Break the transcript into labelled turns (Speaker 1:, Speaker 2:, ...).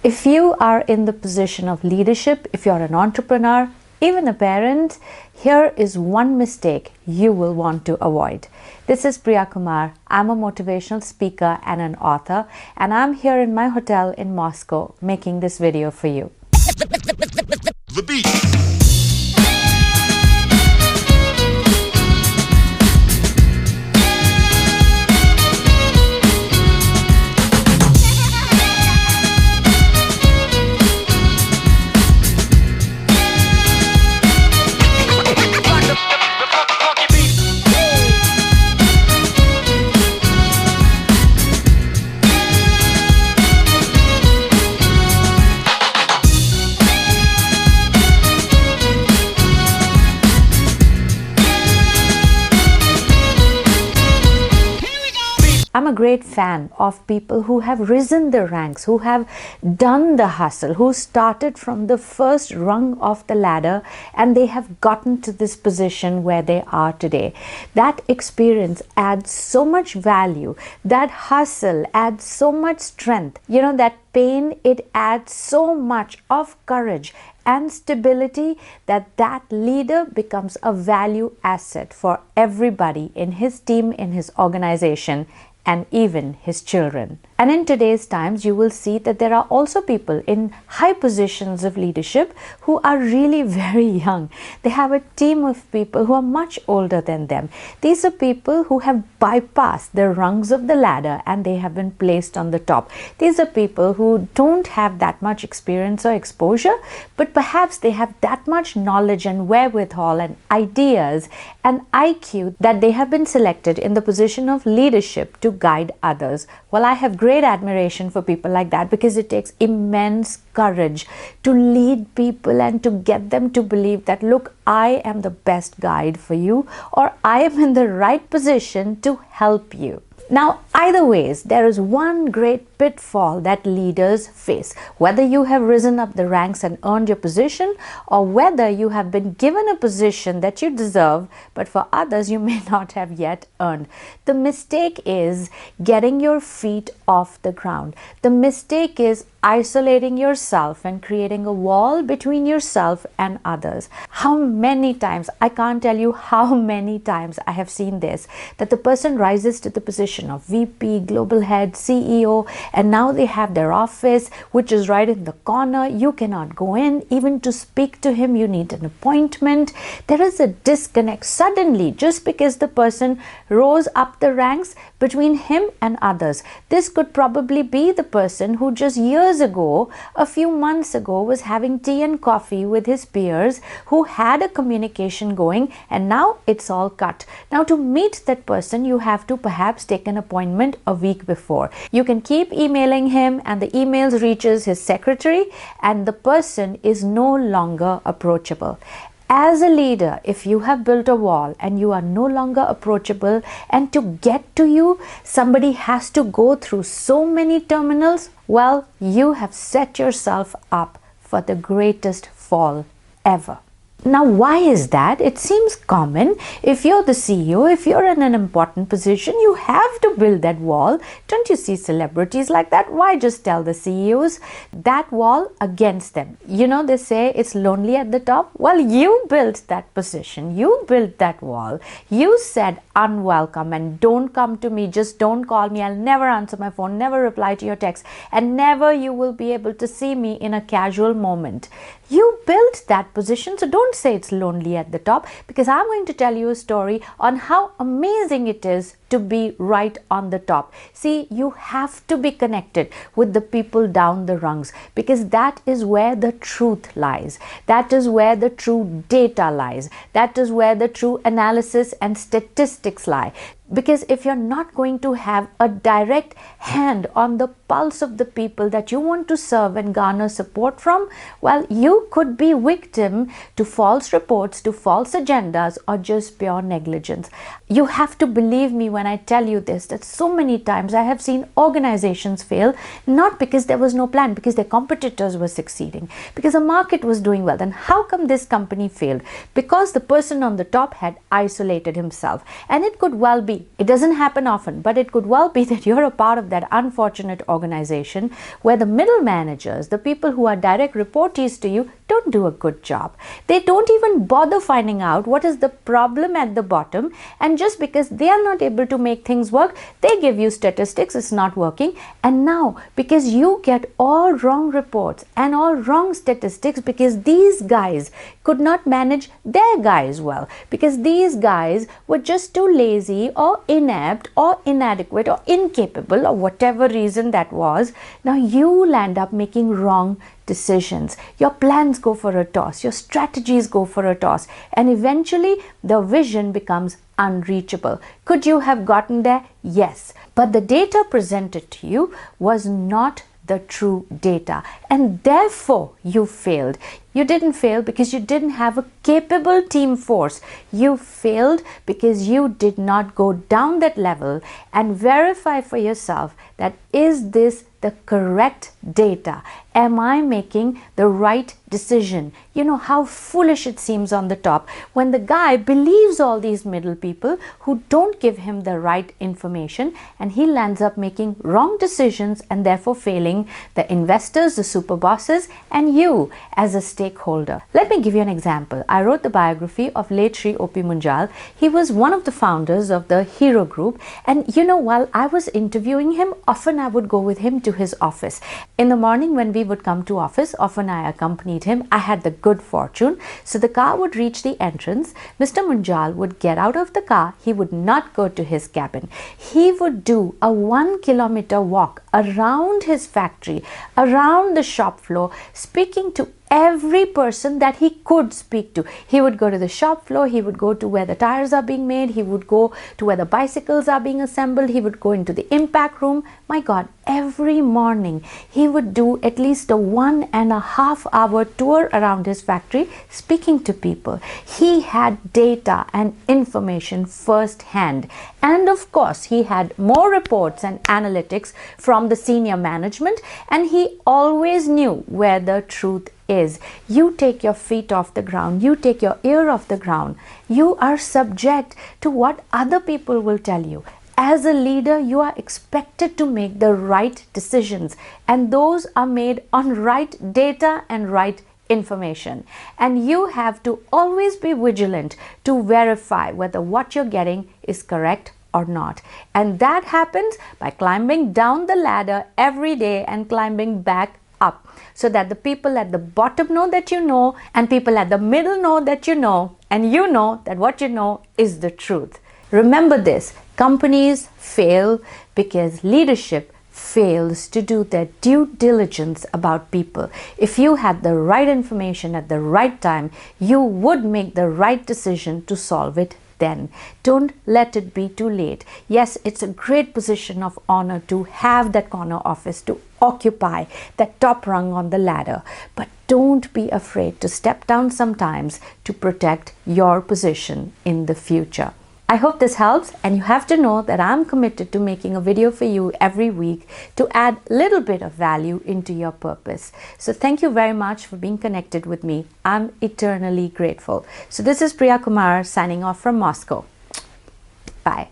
Speaker 1: If you are in the position of leadership, if you're an entrepreneur, even a parent, here is one mistake you will want to avoid. This is Priya Kumar. I'm a motivational speaker and an author, and I'm here in my hotel in Moscow making this video for you.
Speaker 2: The beat.
Speaker 1: I'm a great fan of people who have risen the ranks, who have done the hustle, who started from the first rung of the ladder and they have gotten to this position where they are today. That experience adds so much value. That hustle adds so much strength. You know, that pain, it adds so much of courage and stability that leader becomes a value asset for everybody in his team, in his organization, and even his children. And in today's times, you will see that there are also people in high positions of leadership who are really very young. They have a team of people who are much older than them. These are people who have bypassed the rungs of the ladder and they have been placed on the top. These are people who don't have that much experience or exposure, but perhaps they have that much knowledge and wherewithal and ideas and IQ that they have been selected in the position of leadership to guide others. Well, I have great admiration for people like that because it takes immense courage to lead people and to get them to believe that, look, I am the best guide for you, or I am in the right position to help you. Now, either ways, there is one great pitfall that leaders face. Whether you have risen up the ranks and earned your position, or whether you have been given a position that you deserve, but for others you may not have yet earned. The mistake is getting your feet off the ground. The mistake is isolating yourself and creating a wall between yourself and others. How many times, I can't tell you how many times I have seen this, that the person rises to the position of VP, global head, CEO, and now they have their office, which is right in the corner. You cannot go in. Even to speak to him, you need an appointment. There is a disconnect suddenly just because the person rose up the ranks between him and others. This could probably be the person who just years ago, a few months ago, was having tea and coffee with his peers, who had a communication going, and now it's all cut. Now, to meet that person, you have to perhaps take an appointment a week before. You can keep emailing him and the emails reaches his secretary and the person is no longer approachable. As a leader, if you have built a wall and you are no longer approachable, and to get to you, somebody has to go through so many terminals, well, you have set yourself up for the greatest fall ever. Now, why is that? It seems common. If you're the CEO, if you're in an important position, you have to build that wall. Don't you see celebrities like that? Why just tell the CEOs that wall against them? You know, they say it's lonely at the top. Well, you built that position. You built that wall. You said unwelcome and don't come to me. Just don't call me. I'll never answer my phone, never reply to your text, and never you will be able to see me in a casual moment. You built that position, so don't say it's lonely at the top, because I'm going to tell you a story on how amazing it is to be right on the top. See, you have to be connected with the people down the rungs, because that is where the truth lies. That is where the true data lies. That is where the true analysis and statistics lie. Because if you're not going to have a direct hand on the pulse of the people that you want to serve and garner support from, well, you could be victim to false reports, to false agendas, or just pure negligence. You have to believe me when I tell you this, that so many times I have seen organizations fail, not because there was no plan, because their competitors were succeeding, because the market was doing well. Then how come this company failed? Because the person on the top had isolated himself. And it could well be be, it doesn't happen often, but it could well be that you're a part of that unfortunate organization where the middle managers, the people who are direct reportees to you, don't do a good job. They don't even bother finding out what is the problem at the bottom, and just because they are not able to make things work, they give you statistics, it's not working. And now, because you get all wrong reports and all wrong statistics, because these guys could not manage their guys well, because these guys were just too lazy or inept or inadequate or incapable, or whatever reason that was, now you land up making wrong decisions. Your plans go for a toss, your strategies go for a toss, and eventually the vision becomes unreachable. Could you have gotten there? Yes, but the data presented to you was not the true data, and therefore you failed. You didn't fail because you didn't have a capable team force. You failed because you did not go down that level and verify for yourself that is this the correct data? Am I making the right decision? You know how foolish it seems on the top when the guy believes all these middle people who don't give him the right information, and he lands up making wrong decisions and therefore failing the investors, the super bosses, and you as a stakeholder. Let me give you an example. I wrote the biography of late Sri O.P. Munjal. He was one of the founders of the Hero Group, and you know, while I was interviewing him, often I would go with him to his office. In the morning when we would come to office, often I accompanied him. I had the good fortune. So the car would reach the entrance. Mr. Munjal would get out of the car. He would not go to his cabin. He would do a 1 kilometer walk around his factory, around the shop floor, speaking to every person that he could speak to. He would go to the shop floor, he would go to where the tires are being made, he would go to where the bicycles are being assembled, he would go into the impact room. My God, every morning he would do at least a 1.5 hour tour around his factory speaking to people. He had data and information firsthand, and of course he had more reports and analytics from the senior management, and he always knew where the truth is. You take your feet off the ground, you take your ear off the ground, you are subject to what other people will tell you. As a leader, you are expected to make the right decisions, and those are made on right data and right information. And you have to always be vigilant to verify whether what you're getting is correct or not. And that happens by climbing down the ladder every day and climbing back up, so that the people at the bottom know that you know, and people at the middle know that you know, and you know that what you know is the truth. Remember this, companies fail because leadership fails to do their due diligence about people. If you had the right information at the right time, you would make the right decision to solve it then. Don't let it be too late. Yes, it's a great position of honor to have that corner office, to occupy that top rung on the ladder, but don't be afraid to step down sometimes to protect your position in the future. I hope this helps, and you have to know that I'm committed to making a video for you every week to add a little bit of value into your purpose. So thank you very much for being connected with me. I'm eternally grateful. So this is Priya Kumar signing off from Moscow. Bye.